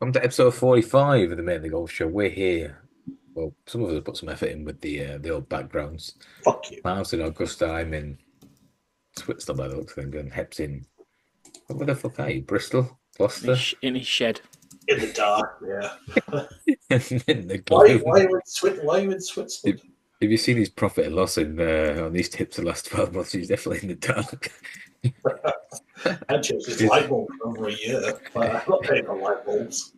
Welcome to episode 45 of the Mainly Golf Show. We're here. Well, some of us put some effort in with the old backgrounds. Fuck you. Marv's in Augusta. I'm in Switzerland by the looks of things, and Hep's in. Where the fuck are you? Bristol? Gloucester? In his shed. In the dark, yeah. In the Why, gloom. why are you in Switzerland? Have you seen his profit and loss on these tips the last 12 months? He's definitely in the dark. I changed his light bulb for over a year, but I'm not paying for light bulbs.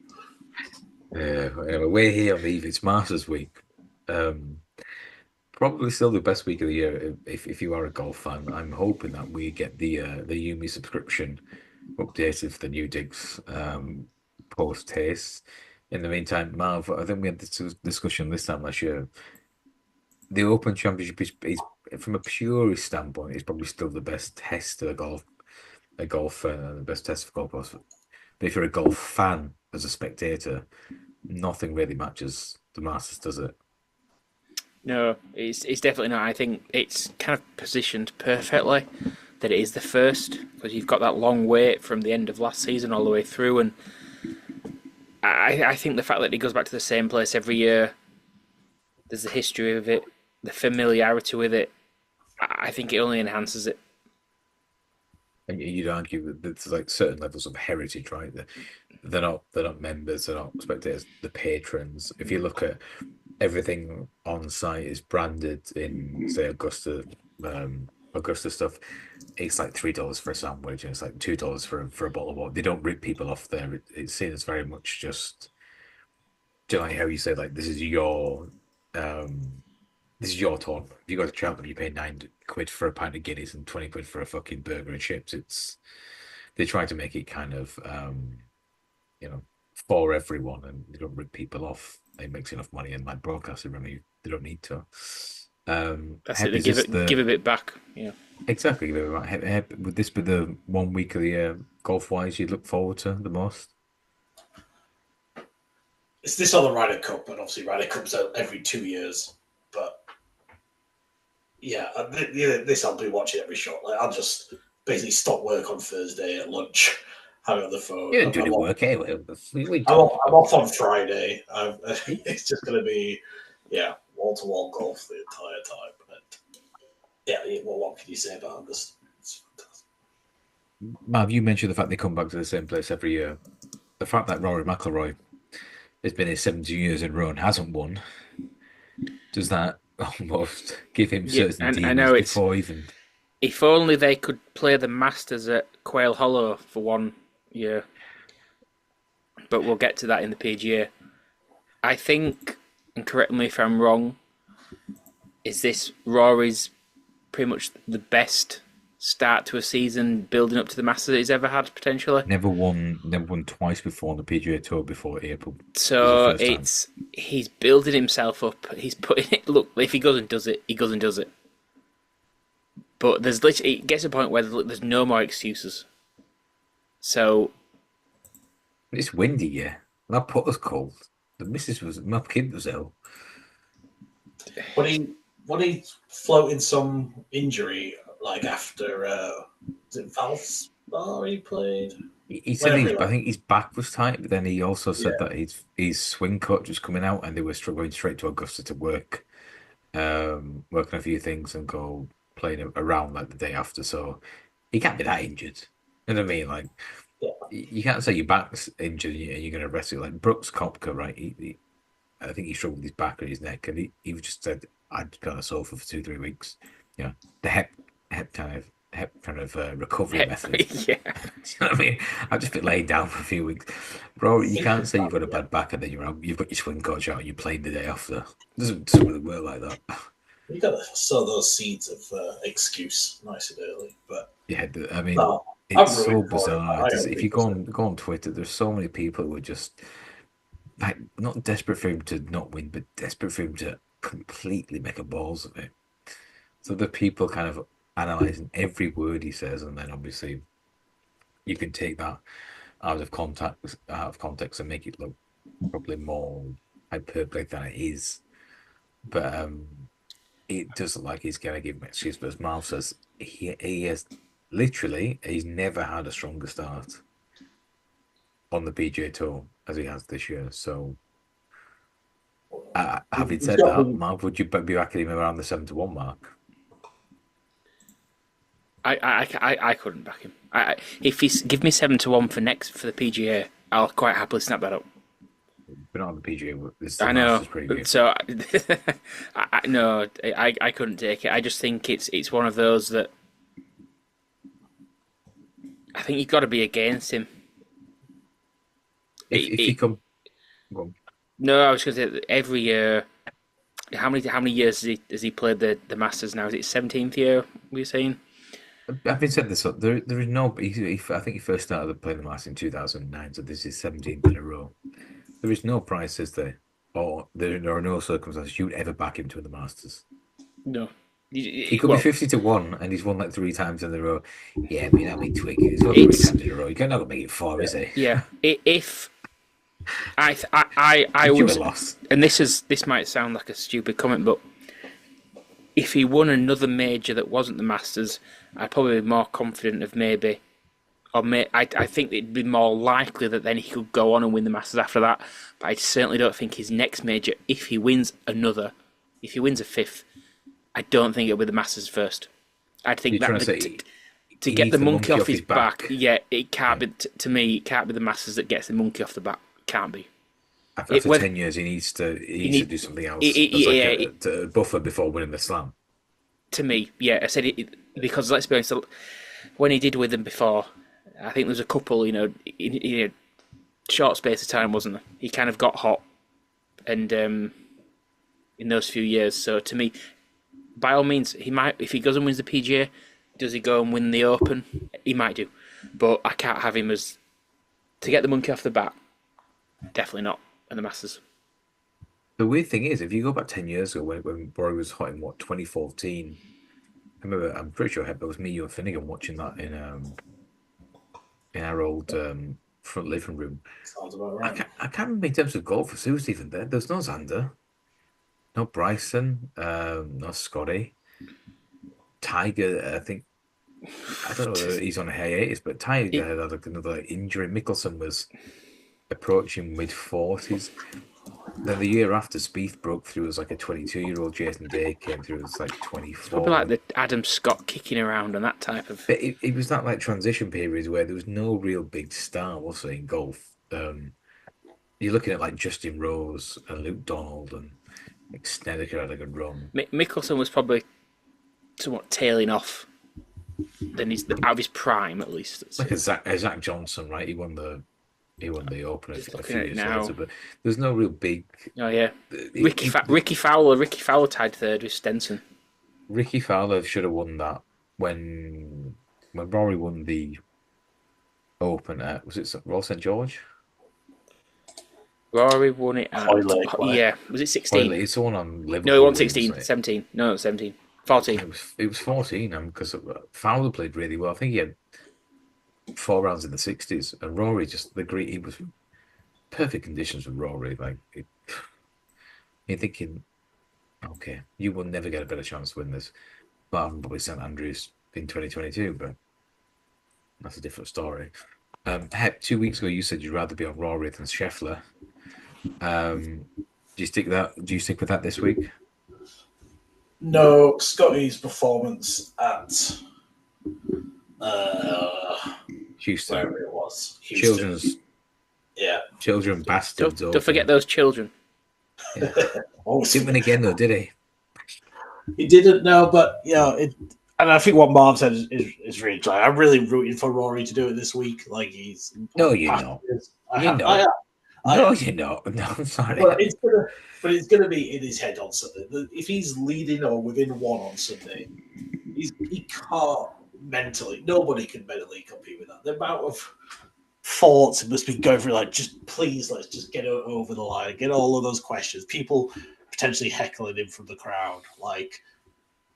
Anyway, we're here on the eve. It's Masters week. Probably still the best week of the year if you are a golf fan. I'm hoping that we get the Yumi subscription updated for the new digs post haste. In the meantime, Marv, I think we had this discussion this time last year. The Open Championship is from a purist standpoint, is probably still the best test of a golf the best test for golf course. But if you're a golf fan as a spectator, nothing really matches the Masters, does it? No, it's definitely not. I think it's kind of positioned perfectly that it is the first, because you've got that long wait from the end of last season all the way through, and I think the fact that it goes back to the same place every year, there's the history of it, the familiarity with it. I think it only enhances it. And you'd argue that there's like certain levels of heritage, right? They're not members, they're not spectators, the patrons. If you look at everything on site is branded in say Augusta stuff, it's like $3 for a sandwich and it's like $2 for a bottle of water. They don't rip people off there. It's seen as very much just, do you know, like how you say like this is your turn. If you go to Cheltenham, you pay £9 for a pint of Guinness and £20 for a fucking burger and chips. They try to make it kind of for everyone, and they don't rip people off. It makes enough money, and like broadcasting revenue, they don't need to. That's it. They give a bit back. Yeah, exactly. Would this be the 1 week of the year golf wise you'd look forward to the most? It's this on the Ryder Cup, and obviously Ryder Cup's out every 2 years. But yeah, this I'll be watching every shot. Like, I'll just basically stop work on Thursday at lunch, have it on the phone. You don't do any work anyway. I'm off on Friday. It's just going to be, wall-to-wall golf the entire time. And well, what can you say about this? It's fantastic. Mav, you mentioned the fact they come back to the same place every year. The fact that Rory McIlroy has been here 17 years in a row and hasn't won, does that almost give him certainty I know before even? If only they could play the Masters at Quail Hollow for 1 year. But we'll get to that in the PGA. I think, and correct me if I'm wrong, is this Rory's pretty much the best start to a season building up to the Masters that he's ever had, potentially? Never won twice before on the PGA Tour before April. So he's building himself up. He's putting it. Look, if he goes and does it, he goes and does it. But there's literally, it gets to a point where there's no more excuses. So it's windy, yeah. That putter's cold. My kid was ill. But he floating some injury like after Valspar he played. He said I think his back was tight, but then he also said that his swing coach was coming out and they were going straight to Augusta to work on a few things and go playing around like the day after. So he can't be that injured. You know what I mean? Like, you can't say your back's injured and you're going to rest it. Like Brooks Koepka, right? I think he struggled with his back or his neck, and he just said, "I'd be on a sofa for 2-3 weeks." You know, the hep kind of recovery method. Yeah. You know what I mean? I've just been laid down for a few weeks, bro. You can't say you've got a bad back and then you've got your swing coach out and you played the day after. It doesn't really work like that. You got to sow those seeds of excuse nice and early, but yeah, I mean, it's so bizarre. If you go on Twitter, there's so many people who are just like not desperate for him to not win, but desperate for him to completely make a balls of it. So the people kind of analyzing every word he says, and then obviously you can take that out of context and make it look probably more hyperbolic than it is. But it doesn't like he's going to give him an excuse. But as Marv says, he has literally he's never had a stronger start on the PGA Tour. as he has this year. So, having said that, Marv, would you be backing him around the 7-1 mark? I couldn't back him. If he's give me 7-1 for the PGA, I'll quite happily snap that up. We're not on the PGA. I know. Preview. So, no, I couldn't take it. I just think it's one of those that I think you've got to be against him. If he come, well, no, I was going to say that every year. How many years has he played the Masters now? Is it 17th year? Were you saying? having said this, there is no. I think he first started playing the Masters in 2009, so this is 17th in a row. There is no price, is there? Or there are no circumstances you would ever back him to win the Masters. No. He could be 50-1 and he's won like 3 times in a row. Yeah, I mean, Twig, he's won 3 times in a row. You're not going to make it 4, is he? Yeah. If I would, loss. And this might sound like a stupid comment, but if he won another major that wasn't the Masters, I'd probably be more confident of maybe. I think it'd be more likely that then he could go on and win the Masters after that. But I certainly don't think his next major, if he wins a 5th, I don't think it'll be the Masters first. I think to get the monkey off his back, yeah, it can't be. To me, it can't be the Masters that gets the monkey off the back. Can't be. After 10 years, he needs to do something else. To buffer before winning the Slam. To me, yeah, I said it because let's be honest, when he did with them before, I think there was a couple, in a short space of time, wasn't there? He kind of got hot, and in those few years. So to me, by all means, he might. If he goes and wins the PGA, does he go and win the Open? He might do, but I can't have him as to get the monkey off the back. Definitely not in the Masters. The weird thing is, if you go back 10 years ago when Rory was hot in 2014, I'm pretty sure it was me, you, and Finnegan watching that in our old front living room. Sounds about right. I can't remember in terms of golfers who was even there. There's no Xander, no Bryson, no Scotty, Tiger. I think I don't know whether he's on a hiatus, but Tiger had another injury. Mickelson was approaching mid-40s. Then the year after, Spieth broke through as like a 22-year-old. Jason Day came through as like 24. Probably like the Adam Scott kicking around and that type of. But it was that like transition period where there was no real big star, was there, in golf? You're looking at like Justin Rose and Luke Donald and like Snedeker had a good run. Mickelson was probably somewhat tailing off. Then he's out of his prime at least. Like a Zach Johnson, right? He won the Open a few years later, but there's no real big. Oh yeah, Ricky Fowler tied third with Stenson. Ricky Fowler should have won that when Rory won the Open at, was it Royal St George? Rory won it at was it 16? It's the one on Liverpool. No, it won 16. 17. No, 17. 14. It was 14 because Fowler played really well. I think he had 4 rounds in the 60s, and Rory he was perfect conditions with Rory. Like you're thinking, okay, you will never get a better chance to win this. But I'm probably St Andrews in 2022, but that's a different story. Hep, 2 weeks ago, you said you'd rather be on Rory than Scheffler. Do you stick with that this week? No, Scotty's performance at Houston. Wherever it was. Houston. Children bastards. Don't forget those children. Yeah. Didn't win again though, did he? He didn't, no, but and I think what Marv said is really true. I'm really rooting for Rory to do it this week. Like he's no, you're not. You're not. No, I'm sorry. But it's gonna be in his head on Sunday. If he's leading or within 1 on Sunday, he can't mentally. Nobody can mentally compete with that. The amount of thoughts must be going through. Like, just please, let's just get over the line. Get all of those questions. People potentially heckling him from the crowd. Like,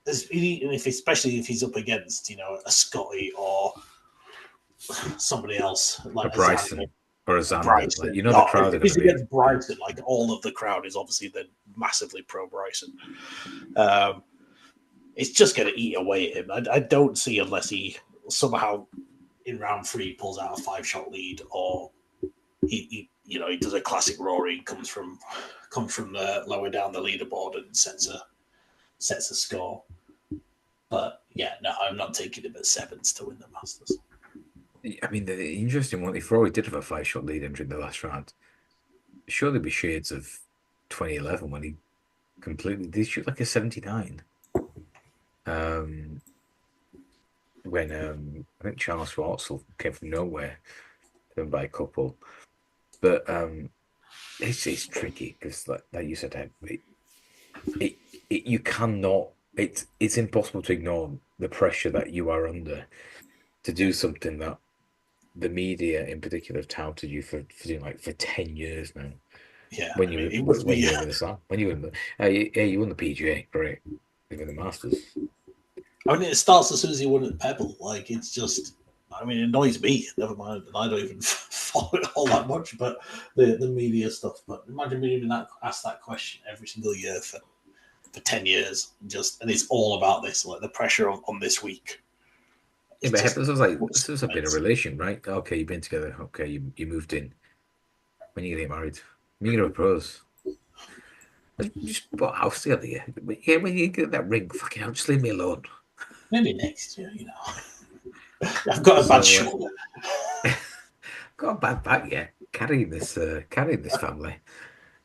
especially if he's up against a Scotty or somebody else like a Bryson. Or a Xander. Like, the crowd. If he's against Bryson, like all of the crowd is obviously then massively pro Bryson. It's just going to eat away at him. I don't see unless he somehow in round 3 pulls out a 5-shot lead or he he does a classic Rory, comes from lower down the leaderboard and sets a score. But yeah, no, I'm not taking him at sevens to win the Masters. I mean, the interesting one, if Rory did have a 5-shot lead entering the last round, surely be shades of 2011 when he completely did shoot like a 79. When I think Charles Schwartzel came from nowhere, done by a couple. But it's tricky because, like you said, you cannot. It's impossible to ignore the pressure that you are under to do something that the media, in particular, have touted you for doing like for 10 years now. Yeah, When you win the slam, when you win you won the PGA, great. You win the Masters. I mean, it starts as soon as he won at Pebble. Like, it's just, I mean, it annoys me. Never mind, I don't even follow it all that much, but the media stuff. But imagine being even asked that question every single year for 10 years, and it's all about this, like the pressure on this week. Yeah, but this was a bit of relation, right? Okay, you've been together. Okay, you moved in. When are you gonna get married? When are you gonna propose? Just bought a house together, yeah. But yeah, when you get that ring, fucking hell, just leave me alone. Maybe next year, I've got a bad shoulder. Got a bad back, yeah. Carrying this family.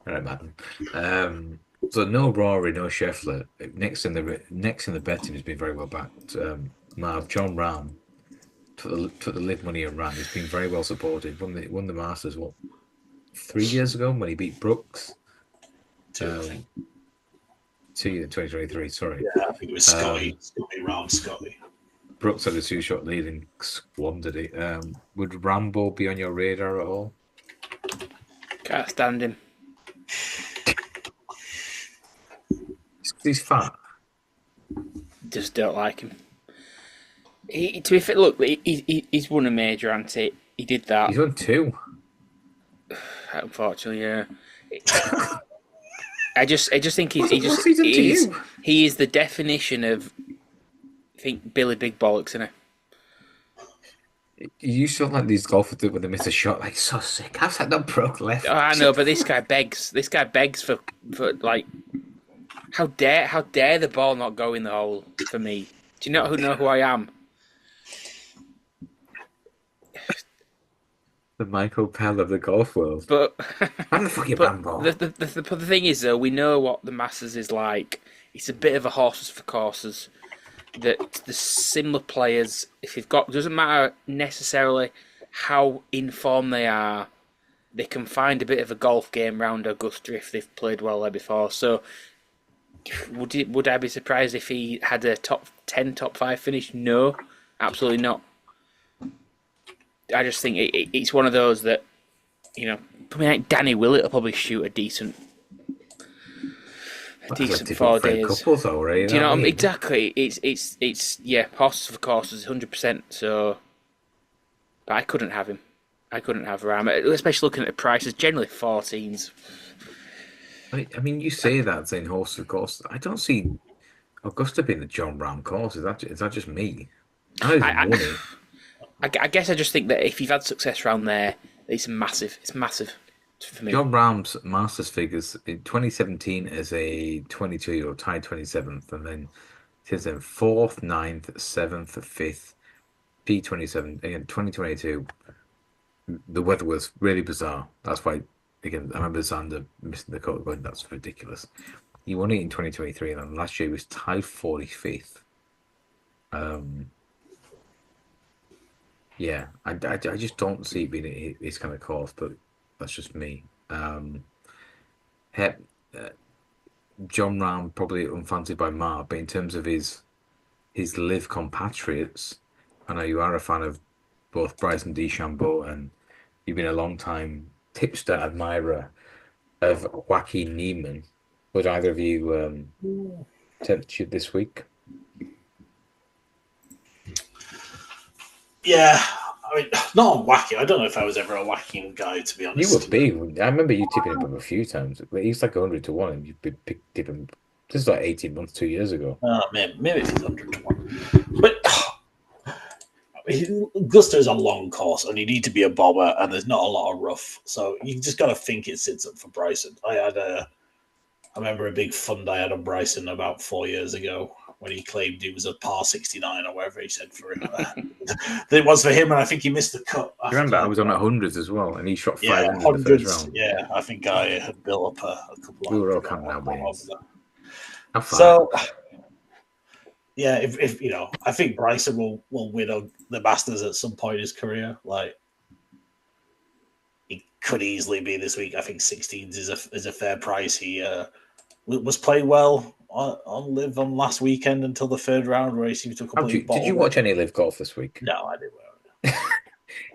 All right, madam. So no Rory, no Scheffler. Next in the betting has been very well backed. Marv, John Rahm took the live money and ran. He's been very well supported. Won the Masters 3 years ago when he beat Brooks. 2 years, 2023. Sorry. Yeah, I think it was Scotty Rahm, Scotty. Brooks had a 2-shot lead and squandered it. Would Rambo be on your radar at all? Can't stand him. He's fat. Just don't like him. To be fair, look, he's won a major, hasn't he? He did that. He's won 2. Unfortunately, yeah. I just think he is the definition of, I think, Billy Big Bollocks, isn't he? You sound like these golfers do when they miss a shot, like so sick. How's that not broke left? Oh, I know, but this guy begs. This guy begs for like, how dare the ball not go in the hole for me? Do you know who I am? The Michael Pell of the golf world. But I'm the fucking Rambo. The thing is, though, we know what the Masters is like. It's a bit of a horses for courses. That the similar players, if you've got, doesn't matter necessarily how in form they are, they can find a bit of a golf game round Augusta if they've played well there before. So, would I be surprised if he had a top 10, top 5 finish? No, absolutely not. I just think it's one of those that, like Danny Willett will probably shoot a decent 4 days. Couples, though, right? Do you know what I mean? Exactly. It's horses for courses, 100%. So, but I couldn't have him. I couldn't have Ram, especially looking at the prices. Generally, 14s. I mean, you say that saying horses for courses. I don't see Augusta being the John Ram course. Is that just me? I guess I just think that if you've had success around there, it's massive. It's massive for me. John Rahm's Masters figures in 2017 as a 22-year-old tied 27th, and then since then 4th, 9th, 7th, 5th, P27. Again, 2022, the weather was really bizarre. That's why, again, I remember Xander missing the cut going, that's ridiculous. He won it in 2023, and then last year he was tied 45th. Yeah, I just don't see it being his kind of course, but that's just me. Hep, John Rahm probably unfancied by Marv, but in terms of his live compatriots, I know you are a fan of both Bryson DeChambeau and you've been a long time tipster admirer of Joaquin Niemann. Would either of you tempt you this week? Yeah, I mean, not on Whacking. I don't know if I was ever a Whacking guy, to be honest. You would be. I remember you tipping him a few times. But he's like 100 to 1, and you've been tipping. This is like 18 months, 2 years ago. Maybe it's 100 to 1. But Augusta's a long course, and you need to be a bobber, and there's not a lot of rough, so you just got to think it sits up for Bryson. I remember a big fund I had on Bryson about 4 years ago when he claimed it was a par 69 or whatever he said for him. It was for him, and I think he missed the cut. You remember, I was on 100s as well, and he shot 500 in the hundreds. first round. Yeah, I think I had built up a couple of. We were all counting our wins. So, yeah, if you know, I think Bryson will win the Masters at some point in his career. Like, he could easily be this week. I think 16s is a fair price. He was playing well on Live on last weekend until the third round, where he seemed to completely. Did you watch any Live golf this week? No, I didn't.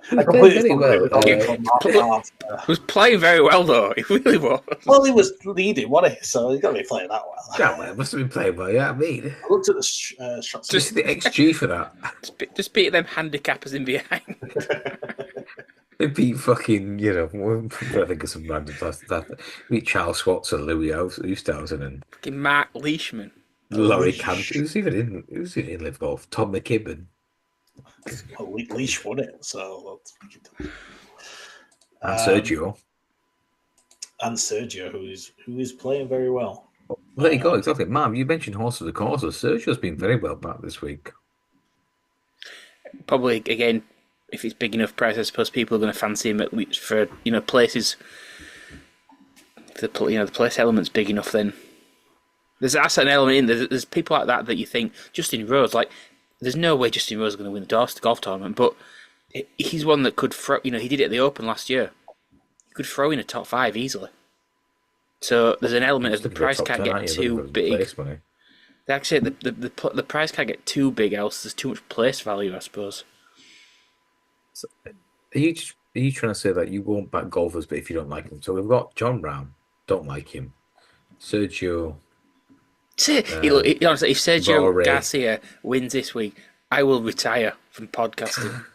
He was playing very well. He was playing very well, though. He really was. Well, he was leading, wasn't he? So he's got to be playing that well. Yeah, well, must have been playing well. Yeah, I mean, I looked at the shots. Just the XG for that. Just beat them handicappers in behind. They beat fucking, I think of some random stuff. Beat Charles Watts and Louis Oosthuizen and fucking Mark Leishman. Laurie Camp. He was even in Live Golf. Tom McKibben. Well, Leash won it, so and Sergio. And Sergio, who is playing very well. Well, there you go, exactly. Marv, you mentioned horse of the course. Sergio's been very well back this week. Probably, again, if it's big enough price, I suppose people are going to fancy him at least for places. If the place element's big enough, then that's an element in. There's people like that you think Justin Rose, like. There's no way Justin Rose is going to win the Dorset golf tournament, but he's one that could throw. He did it at the Open last year. He could throw in a top 5 easily. So there's an element of the price can't get too big. Actually, the price can't get too big, else there's too much place value, I suppose. So, are you trying to say that you won't back golfers, but if you don't like them? So we've got John Brown, don't like him. Sergio. Honestly, if Sergio Garcia wins this week, I will retire from podcasting.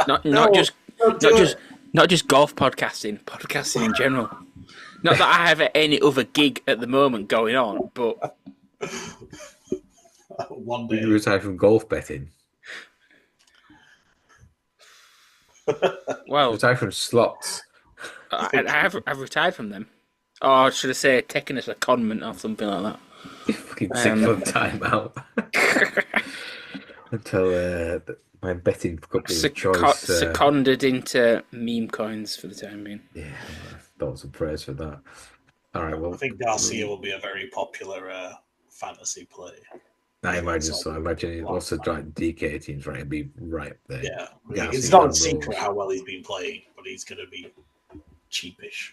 not just golf podcasting in general. Not that I have any other gig at the moment going on, but one day you retire from golf betting. Well, retire from slots. I've retired from them. Or should I say, taken as a conment or something like that. Fucking 6-month time out until my betting company of choice seconded into meme coins for the time being. Yeah, thoughts and prayers for that. All right, well, I think Garcia will be a very popular fantasy play. I imagine so. I imagine lots of DK teams right, be right there. Yeah, it's not a secret how well he's been playing, but he's going to be cheapish.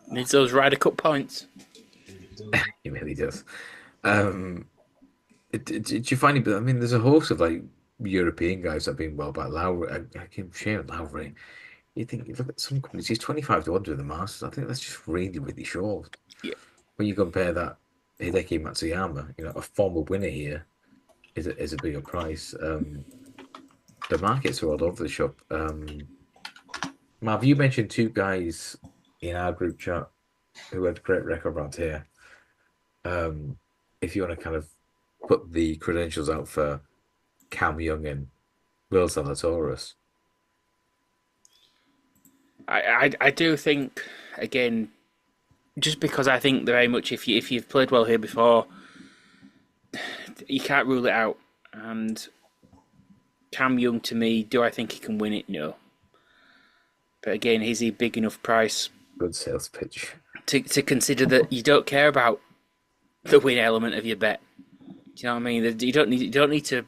Needs those Ryder Cup points. He really does. Did you find it? I mean, there's a host of European guys that have been well back. Lowry, I can share Lowry. You think you look at some companies, he's 25 to 1 to the Masters. I think that's just really, really short. Yeah. When you compare that Hideki Matsuyama, a former winner here, is a bigger price. The markets are all over the shop. Marv, you mentioned 2 guys in our group chat who had great record rounds here. If you want to kind of put the credentials out for Cam Young and Will Zalatoris. I do think, again, just because I think very much if you've played well here before, you can't rule it out. And Cam Young, to me, do I think he can win it? No. But again, is he big enough price? Good sales pitch. To consider that you don't care about the win element of your bet. Do you know what I mean? You don't need to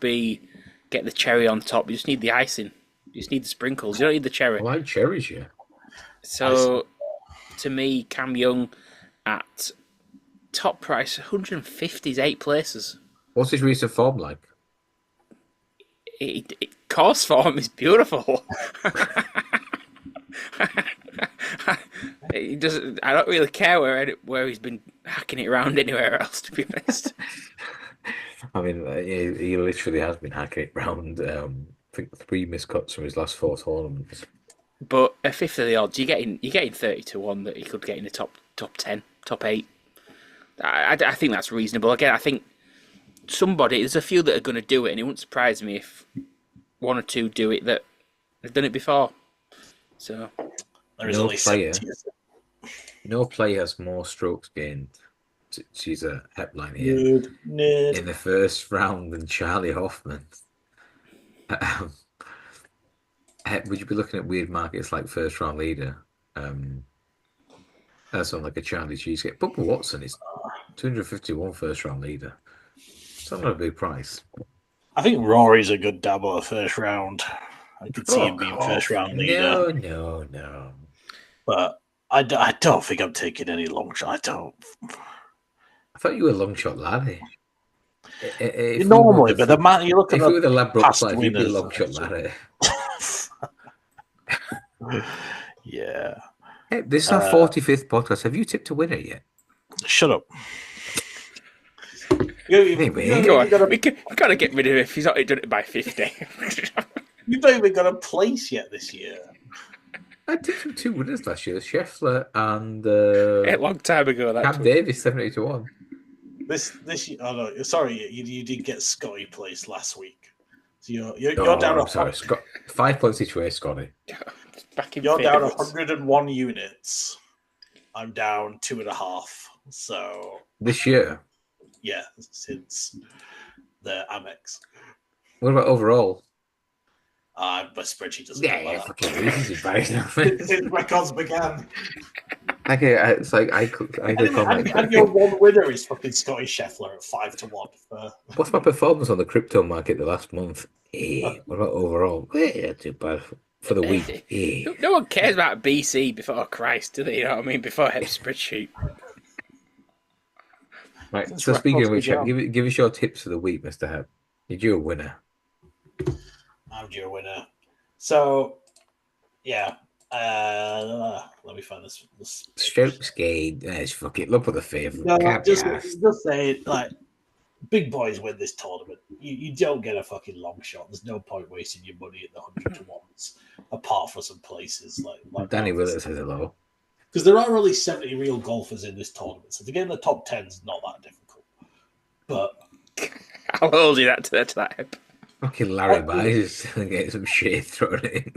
get the cherry on top. You just need the icing. You just need the sprinkles. You don't need the cherry. I like cherries, yeah. So, to me, Cam Young at top price, 150 is 8 places. What's his recent form like? Course form is beautiful. He doesn't. I don't really care where he's been hacking it around anywhere else, to be honest. I mean, he literally has been hacking it around. I think 3 miscuts from his last 4 tournaments. But a fifth of the odds, you're getting 30 to 1 that he could get in the top 10, top 8. I think that's reasonable. Again, I think there's a few that are going to do it, and it wouldn't surprise me if one or two do it that have done it before. So there is No only player. 70. No player has more strokes gained. She's a headline here Nerd. in the first round than Charlie Hoffman. Would you be looking at weird markets like first round leader? That's on like a Charlie cheesecake. Bubba Watson is 251 first round leader. It's not a big price. I think Rory's a good dabble at first round. I could see him being first round leader. No. But I don't think I'm taking any long shot. I don't. I thought you were a long shot laddie. Normally, but the man you look at if we were the Ladbroke past Five, you'd be a winners. long shot laddie. Yeah. Hey, this is our 45th podcast. Have you tipped a winner yet? Shut up. Anyway, go on. We got to get rid of it if he's already done it by 50. You've not even got a place yet this year. I tipped 2 winners last year: Scheffler and A long time ago. Cam Davis, 70-1. This year, oh no, sorry, you did get Scotty place last week. So you're down. I'm sorry, 5 points each way, Scotty. You're down 101 units. I'm down 2.5. So this year, yeah, since the Amex. What about overall? My spreadsheet doesn't. Yeah, fucking reasons since records began. Okay, it's like I comment. And your one winner is fucking Scotty Scheffler at 5-1. What's my performance on the crypto market the last month? What about overall? Yeah, too bad for the week. No one cares about BC before Christ, do they? You know what I mean? Before Hep spreadsheet. Right. So speaking of which, give us your tips for the week, Mr. Hep. You're a winner. I'm due a winner. So, yeah. Let me find this. Strokes gained. Fuck it. Look at the favourite. No, just say like big boys win this tournament. You don't get a fucking long shot. There's no point wasting your money at the 100-to-1s, apart from some places like Danny Willett says hello. Because there are only 70 real golfers in this tournament, so to get in the top 10 is not that difficult. But I'll hold you that to that Hep. Fucking Larry Byers getting some shit thrown in.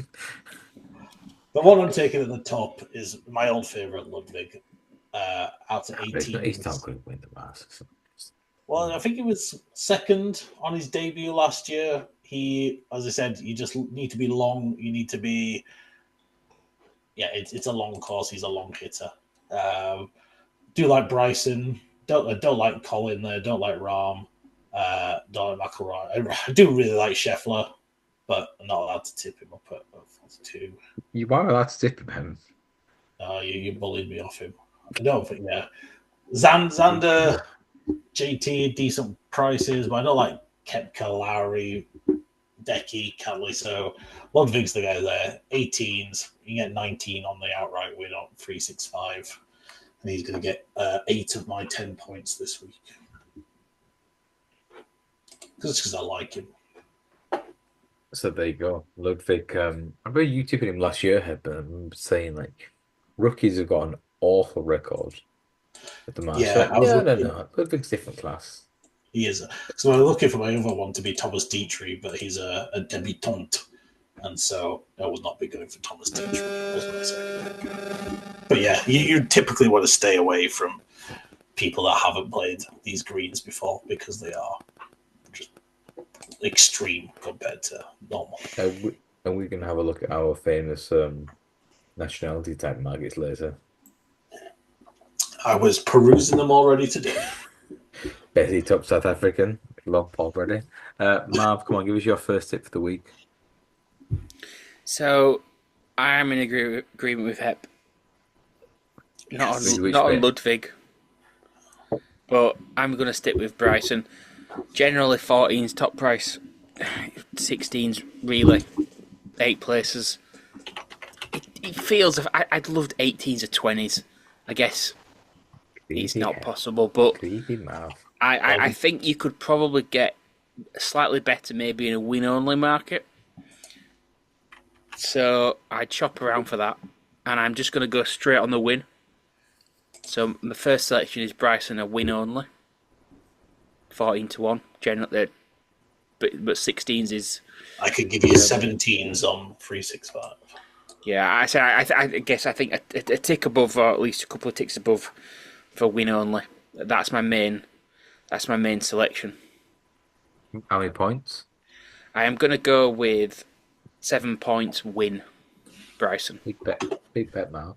The one I'm taking at the top is my old favourite Ludwig. Out of 18. He's not going to win the Masters. Well, I think he was second on his debut last year. He, as I said, you just need to be long. You need to be. Yeah, it's a long course. He's a long hitter. Do like Bryson. Don't like Colin there. Don't like Rahm. Don't like McIlroy. I do really like Scheffler, but I'm not allowed to tip him up at 42. You are allowed to tip him. You bullied me off him. I don't think, yeah. Xander, JT, decent prices, but I don't like Kepka, Lowry, Decky, Cantley. So Ludwig's the guy there. 18s. You get 19 on the outright win on 365. And he's going to get 8 of my 10 points this week. Because I like him. So there you go. Ludwig, I remember you tipping him last year, but I'm saying like rookies have got an awful record at the Masters. Yeah, no. Ludwig's different class. He is. So I'm looking for my other one to be Thomas Dietrich, but he's a debutante. And so I will not be going for Thomas Dietrich. But yeah, you typically want to stay away from people that haven't played these greens before because they are just extreme compared to normal. And we can have a look at our famous nationality type markets later. I was perusing them already today. Betty top South African, long pop already. Marv, come on, give us your first tip for the week. So, I am in agreement with Hep. Not on Ludwig. But I'm going to stick with Bryson. Generally, 14's top price. 16's really 8 places. It feels... I'd loved 18s or 20s. I guess it's not possible, but I think you could probably get slightly better maybe in a win-only market. So I'd shop around for that, and I'm just going to go straight on the win. So my first selection is Bryson, a win only, 14-1. Generally, but 16s is. I could give you 17s on 365. Yeah, I guess I think a tick above, or at least a couple of ticks above, for win only. That's my main selection. How many points? I am going to go with 7 points win, Bryson. Big bet, Mal.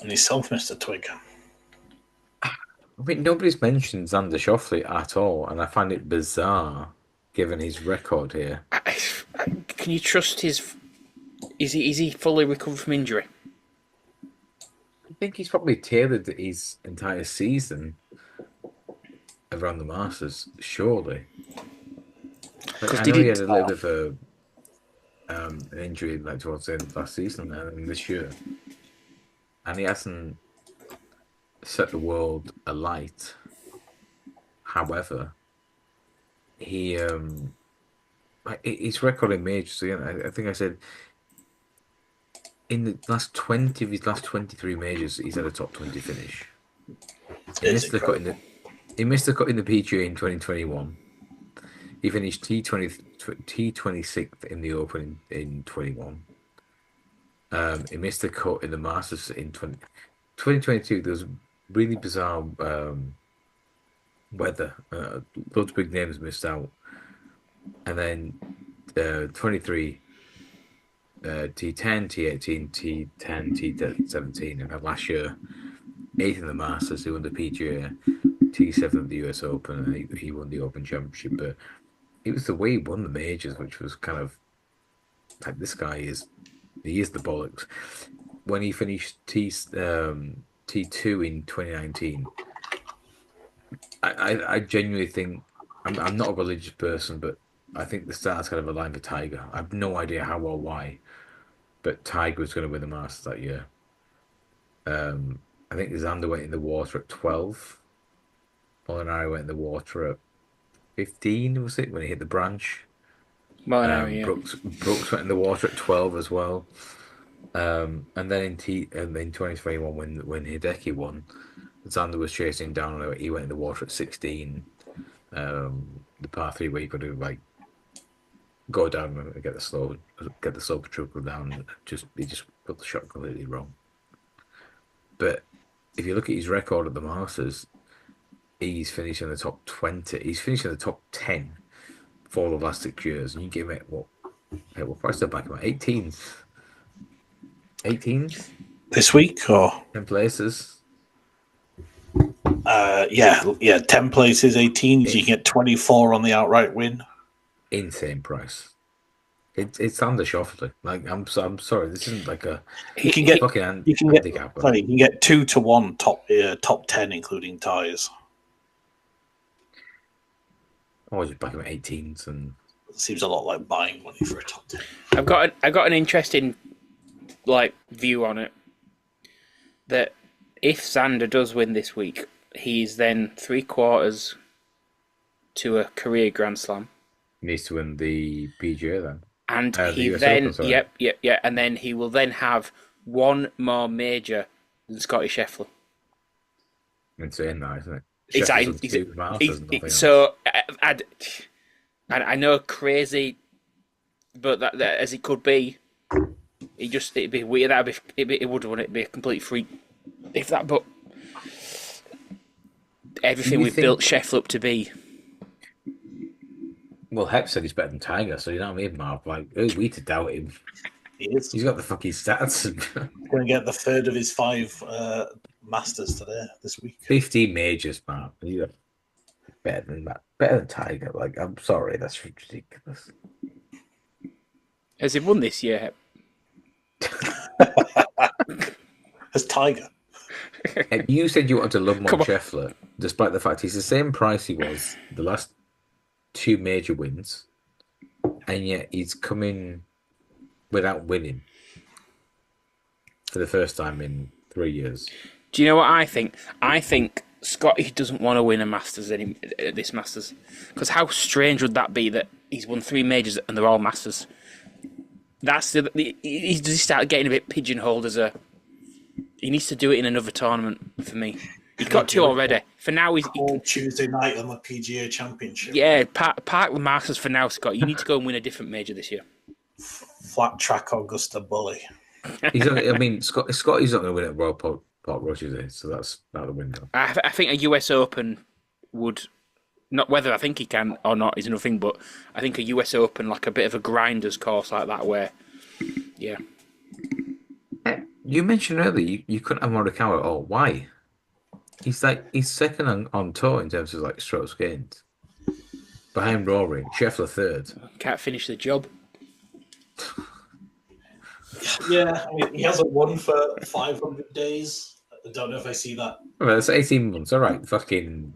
And yourself, Mr. Twig. I mean, nobody's mentioned Xander Schauffele at all, and I find it bizarre, given his record here. Can you trust his? Is he fully recovered from injury? I think he's probably tailored his entire season around the Masters, surely. I know he had a little bit of an injury like towards the end of last season and this year, and he hasn't set the world alight. However, he his record in majors. I think I said in the last 20 of his last 23 majors, he's had a top 20 finish. He missed the cut in the PGA in 2021. He finished T26th in the Open in 21. He missed the cut in the Masters in 2022. There was really bizarre weather. Loads of big names missed out. And then 23, T10, T18, T10, T17. And last year, 8th in the Masters. He won the PGA, T7 of the US Open, and he won the Open Championship. But it was the way he won the majors, which was kind of like, this guy is the bollocks. When he finished T2 in 2019, I genuinely think I'm not a religious person, but I think the stars kind of aligned for Tiger. I have no idea how or why, but Tiger was going to win the Masters that year. I think Xander went in the water at 12. Molinari went in the water at 15, was it, when he hit the branch? Molinari, yeah. Brooks went in the water at 12 as well. And then in 2021, when Hideki won, Xander was chasing down. He went in the water at 16. The par 3 where you got to go down and get the slow control down. He just got the shot completely wrong. But if you look at his record at the Masters, he's finished in the top 20. He's finished in the top 10 for the last 6 years. And you give it what price did I back him at? 18th. 18th? This week or 10 places? Yeah, 10 places, 18. You can get 24 on the outright win. Insane price. It's Xander Schauffele. I'm sorry, this isn't like a. You can get 2 to 1 top 10, including ties. I was just back him at 18s, and it seems a lot like buying money for a top 10. I've got an interesting view on it. That if Xander does win this week, he's then 3/4 to a career Grand Slam. He needs to win the PGA then. And he then, Open, yep, and then he will then have one more major than Scotty Scheffler. Insane, that, isn't it? I know crazy, but that as it could be, it'd be weird. It'd be a complete freak if that. But everything we've built Scheffler up to be. Well, Hep said he's better than Tiger, so you know what I mean, Marv? Who's we to doubt him? He is. He's got the fucking stats. He's going to get the third of his 5 Masters this week. 15 majors, Marv. He's better than that. Better than Tiger. I'm sorry, that's ridiculous. Has he won this year, Hep? As Tiger. You said you wanted to love more Scheffler, despite the fact he's the same price he was the last 2 major wins, and yet he's coming without winning for the first time in 3 years. Do you know what I think? I think Scotty doesn't want to win a Masters this Masters, because how strange would that be that he's won 3 majors and they're all Masters? Does he start getting a bit pigeonholed as a? He needs to do it in another tournament for me. He's got two already. For now, he's Tuesday night on the PGA Championship. Yeah, park the Masters for now, Scott. You need to go and win a different major this year. Flat track Augusta Bully. Scotty's not going to win at Royal Park Rogers, so that's out the window. I think a US Open would, not whether I think he can or not is another thing, but I think a US Open, like a bit of a grinders course like that, where, yeah. You mentioned earlier you couldn't have Morikawa at all. Why? He's second on tour in terms of like strokes gained. Behind Rory, Scheffler third. Can't finish the job. Yeah, he hasn't won for 500 days. I don't know if I see that. Well, that's 18 months. All right, fucking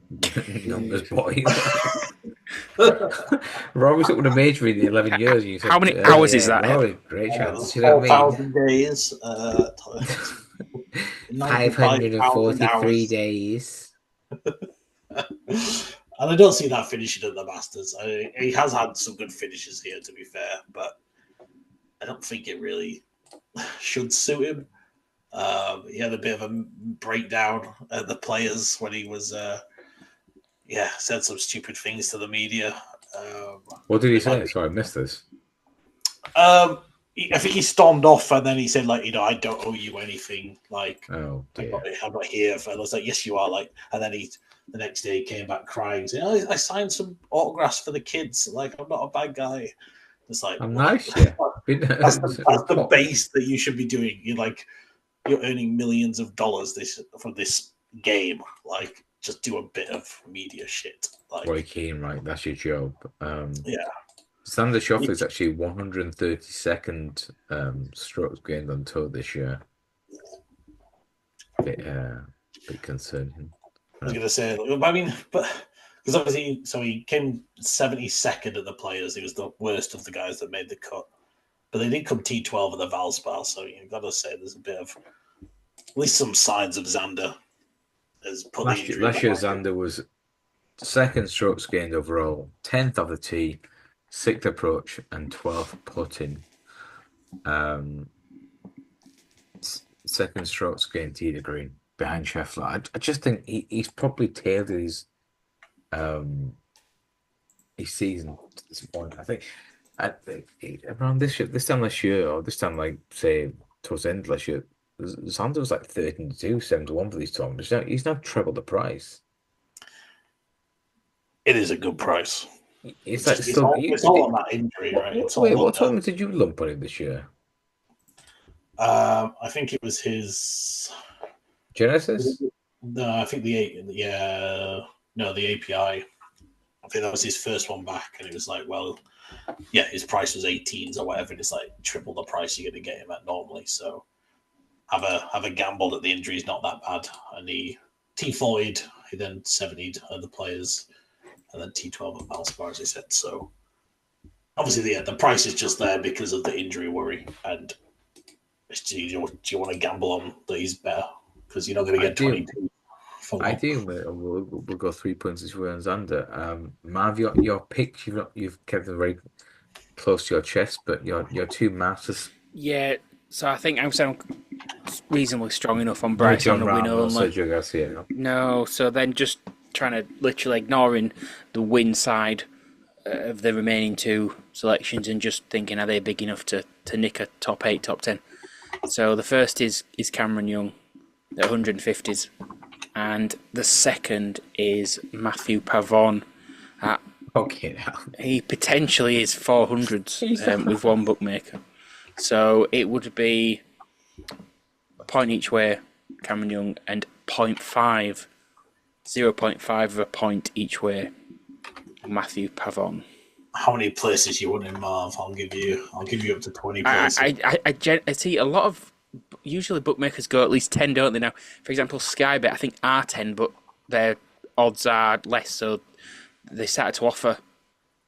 numbers, boy. Rory's up with a major in 11 years. You said, how many hours is that? Rory, great chance. You know what I mean? 4,000 days. 543 days. And I don't see that finishing at the Masters. He has had some good finishes here, to be fair, but I don't think it really should suit him. He had a bit of a breakdown at the Players when he was, said some stupid things to the media. What did he say? Sorry, I missed this. I think he stormed off, and then he said, like, I don't owe you anything. Like, oh, dear. I'm not here. I was like, yes, you are. Like, and then the next day he came back crying, saying, I signed some autographs for the kids. Like, I'm not a bad guy. It's like, I'm nice, yeah. That's the base that you should be doing. You're earning millions of dollars from this game. Like, just do a bit of media shit. Like, Roy Keane, right? That's your job. Yeah. Xander Schauffele is actually 132nd strokes gained on tour this year. Bit concerning. I was going to say, but because obviously, so he came 72nd at the Players. He was the worst of the guys that made the cut. But they did come T12 at the Valspar, so you've got to say there's a bit of, at least some signs of Xander. Last year, Xander was second strokes gained overall, 10th off the tee, 6th approach, and 12th putting. Second strokes gained tee to green behind Scheffler. I just think he's probably tailored his season to this point. I think around this time last year, or this time, like, say, towards the end of last year, Xander was like 13-2, 7-1 for these tournaments. He's now trebled the price. It is a good price. It's all on that injury, right? What tournament did you lump on him this year? I think it was his Genesis. No, I think the API. I think that was his first one back, and it was like, well, yeah, his price was 18s or whatever, and it's like triple the price you're going to get him at normally. So have a gamble that the injury is not that bad, and he T4'd, he then 70'd other Players, and then T12 at Valspar, as I said. So obviously, the price is just there because of the injury worry, and do you want to gamble on that he's better because you're not going to get 22? I do. We'll go 3 points this way on Xander. Marv, your picks you've kept them very close to your chest, but your two Masters. Yeah, so I think I'm reasonably strong enough on Bryce on a win only. Sergio Garcia. No, so then just trying to literally ignoring the win side of the remaining two selections and just thinking, are they big enough to nick a top 8, top 10? So the first is Cameron Young at 150s, and the second is Matthew Pavon at he potentially is 400s with one bookmaker. So it would be a point each way, Cameron Young, and 0.5 of a point each way, Matthew Pavon. How many places you want in Marv? I'll give you up to 20 places. I see a lot of, usually bookmakers go at least 10, don't they? Now, for example, Skybet I think are 10, but their odds are less, so they started to offer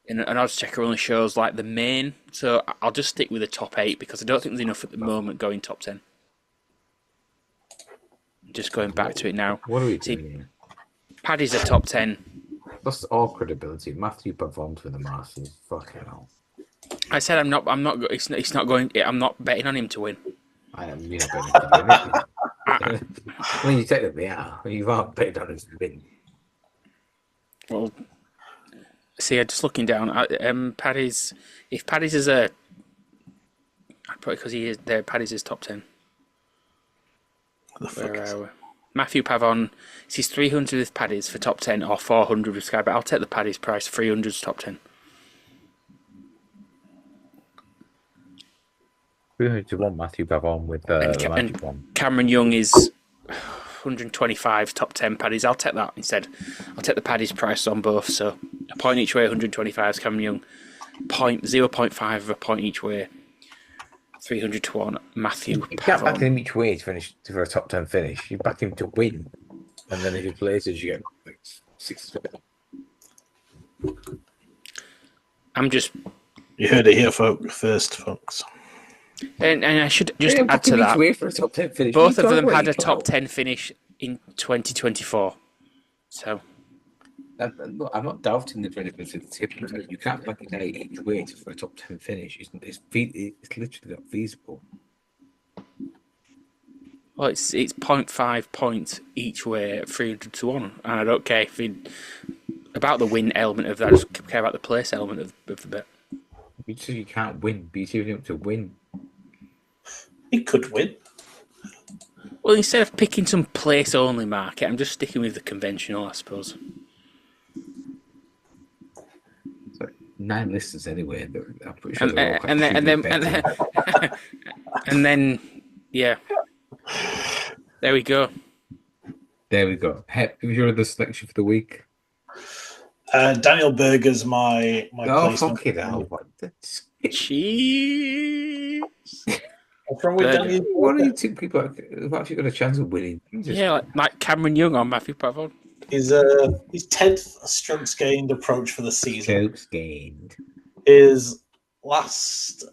an odds checker only shows like the main. So I'll just stick with the top 8 because I don't think there's enough at the moment going top 10. Just going back to it now. What are we doing? Paddy's a top 10. That's all credibility. Matthew performed for the Masters. Fucking hell. I said I'm not. It's not going. I'm not betting on him to win. I am. You're not betting him to win. When you technically are, you are betting on it to win. well, see, just looking down, Paddy's. If Paddy's is a, probably because he is there. Paddy's is top 10. The fuck Where is are we? Matthew Pavon, he's 300 with Paddy's for top 10 or 400 with Sky, but I'll take the Paddy's price. 300's top 10. 301 Matthew Pavon with And, the magic one. Cameron Young is 125 top 10 Paddies. I'll take that instead. I'll take the Paddy's price on both. So a point each way, 125 is Cameron Young. 0.5 of a point each way. 300 to 1, Matthew You can't back Pavon. him each way to finish for a top 10 finish. You back him to win, and then if he places, you get like 6. I'm just, You heard it here, first, folks. and I should just Yeah, add back to him each that. way for a top 10 finish. Both You of can't them win, had you a top can't. 10 finish in 2024. So Look, I'm not doubting the benefits of the tip. You can't back it out each way for a top 10 finish. It's literally not feasible. well, it's 0.5 points each way at 300 to 1. And I don't care about the win element of that. I just care about the place element of the bet. You say you can't win, but you're saving up to win. He could win. Well, instead of picking some place only market, I'm just sticking with the conventional, I suppose. It's like 9 listeners anyway. I'm pretty sure And, they're all quite and then, and then, stupid and then, and then, yeah. There we go. There we go. Hep, who's your other selection for the week? Daniel Berger's my Oh, placement. fuck it out. Cheese. What's wrong with Berger. Daniel? What do you think people have actually got a chance of winning? Jesus. Yeah, like Cameron Young on Matthew Pavon. His 10th strokes gained approach for the season. Strokes gained. His last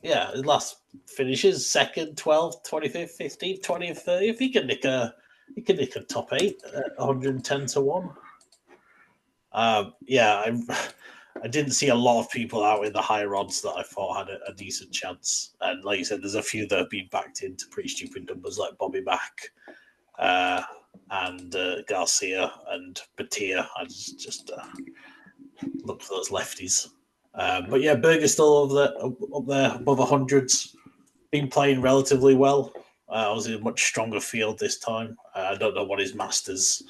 his last finishes 2nd, 12th, 25th, 15th, 20th, 30th. He could nick a top 8 at 110 to 1. I didn't see a lot of people out in the higher odds that I thought had a decent chance. And like you said, there's a few that have been backed into pretty stupid numbers like Bobby Mack and Garcia and Batia. I just look for those lefties. But yeah, Berger's still up there above 100s. Been playing relatively well. I was in a much stronger field this time. I don't know what his Masters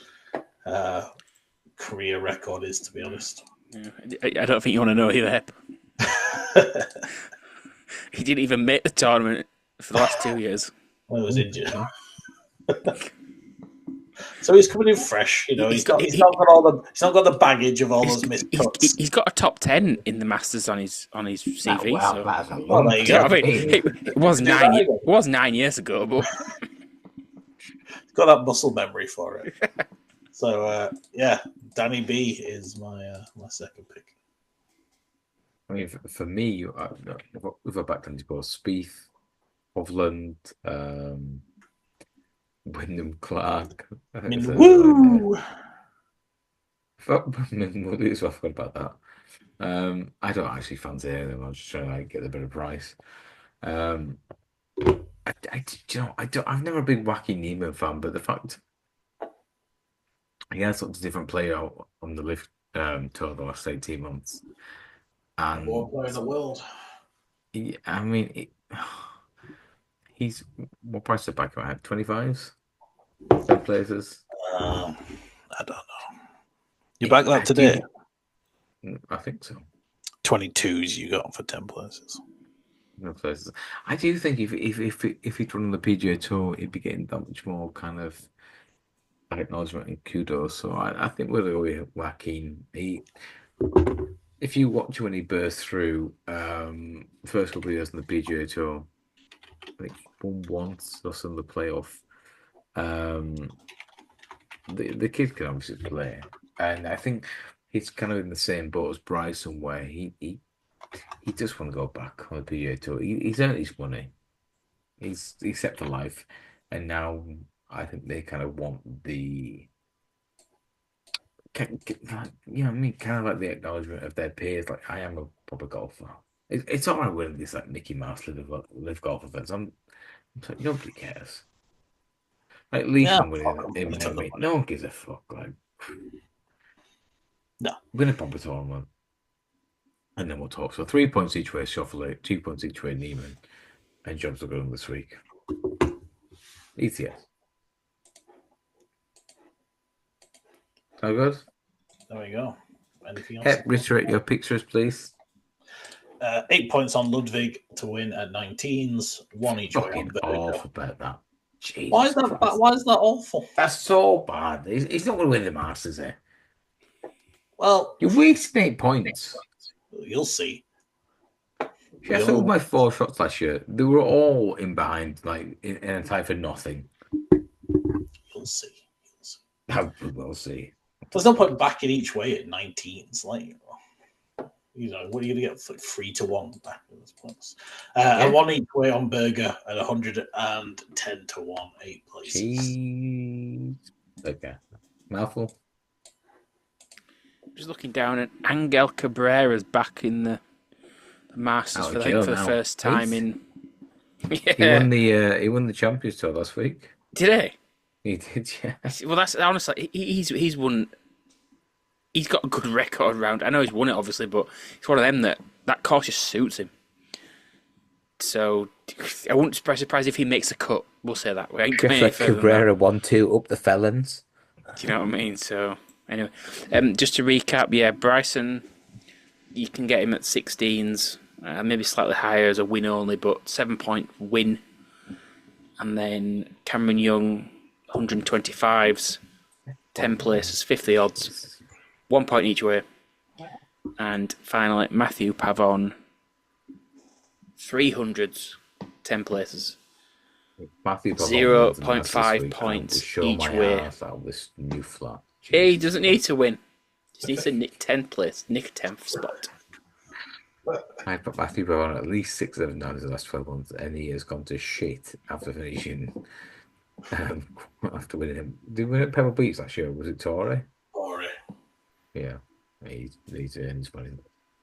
career record is, to be honest. Yeah, I don't think you want to know either. He didn't even make the tournament for the last 2 years. I was injured. So he's coming in fresh, you know. He's not got the baggage of all those missed cuts. He's got a top 10 in the Masters on his CV. Wow, so. that's a Well, long there you time. go. I mean, it was that 9 years ago, but He's got that muscle memory for it. So Danny B is my second pick. I mean, for me, with a background, you've got Spieth, Hovland, Wyndham Clark. I mean, woo! I forgot about that. I don't actually fancy any of them. I'm just trying to get a better price. I've never been wacky Neiman fan, but the fact he has such a different player on the lift tour the last 18 months. And More player in the world. He's what price is back at? 25s? 10 places? I don't know. You back that today? I think so. 22s you got for 10 places. No places. I do think if he'd run on the PGA Tour, he'd be getting that much more kind of acknowledgement and kudos. So I think we're really Joaquin. If you watch when he burst through first couple of years on the PGA Tour, I think he won once, lost in the playoff. The kid can obviously play, and I think he's kind of in the same boat as Bryson, where he just want to go back on the PGA Tour. He's earned his money. He's set for life, and now I think they kind of want the, kind of like the acknowledgement of their peers. Like, I am a proper golfer. It's all right winning this like Mickey Mouse live golf events. So nobody cares. Like Leishman winning fuck 'em. in They took the heavyweight. money. No one gives a fuck. Like, No. win a proper tournament. And then we'll talk. So 3 points each way, Schauffele, 2 points each way, Neiman. And jobs will go on this week. ETS. So good. There we go. Anything else? Hep, reiterate your pictures, please. 8 points on Ludwig to win at 19s. 1 each way on Fucking Berger. awful about that. Jesus Why is that? Christ. Why is that awful? That's so bad. He's not going to win the Masters, eh? Well, You're wasting 8 points. you'll see. Sheffield by 4 shots last year. They were all in behind, like in a tie for nothing. You'll see. We'll see. There's no point backing each way at 19s. Like, what are you going to get? Like 3-1 back at those points. And 1 each way on Berger at 110-1, 8 places. Jeez. Okay. Mouthful. Just looking down at Angel Cabrera's back in the Masters for the first time in. Yeah. He won the Champions Tour last week. Did he? He did, yeah. Well, that's honestly he's won. He's got a good record round. I know he's won it, obviously, but it's one of them that course just suits him. So I wouldn't be surprised if he makes a cut. We'll say that. We ain't coming any further Cabrera 1-2 up the felons. Do you know what I mean? So anyway, just to recap, yeah, Bryson, you can get him at 16s, maybe slightly higher as a win only, but 7-point win. And then Cameron Young, 125s, 10 places, 50 odds. 1 point each way. And finally, Matthew Pavon, 300s, 10 places. Matthew Pavon 0.5 points each way. Out of this new flat. Hey, he doesn't need to win. He just needs to nick 10th place, nick 10th spot. I put Matthew Pavon at least 6-7 times in the last 12 months, and he has gone to shit after finishing. After winning him. Did he win at Pebble Beach last year? Was it Torrey? Torrey. Yeah, he's earned money.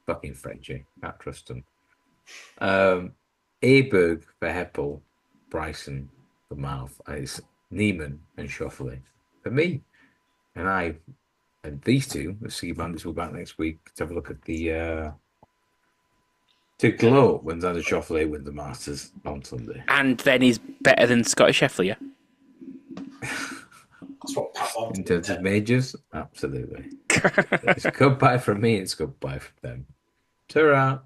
Fucking Frenchy. Can't trust him. Aberg for Heppel, Bryson for Marv, and it's Neiman and Schauffele for me. And these two, the Ski Bandits, will be back next week to have a look at the to glow up when Xander Schauffele wins the Masters on Sunday. And then he's better than Scotty Scheffler, yeah? That's what Pavon in terms of majors, absolutely. It's goodbye from me, it's goodbye from them. Ta-ra!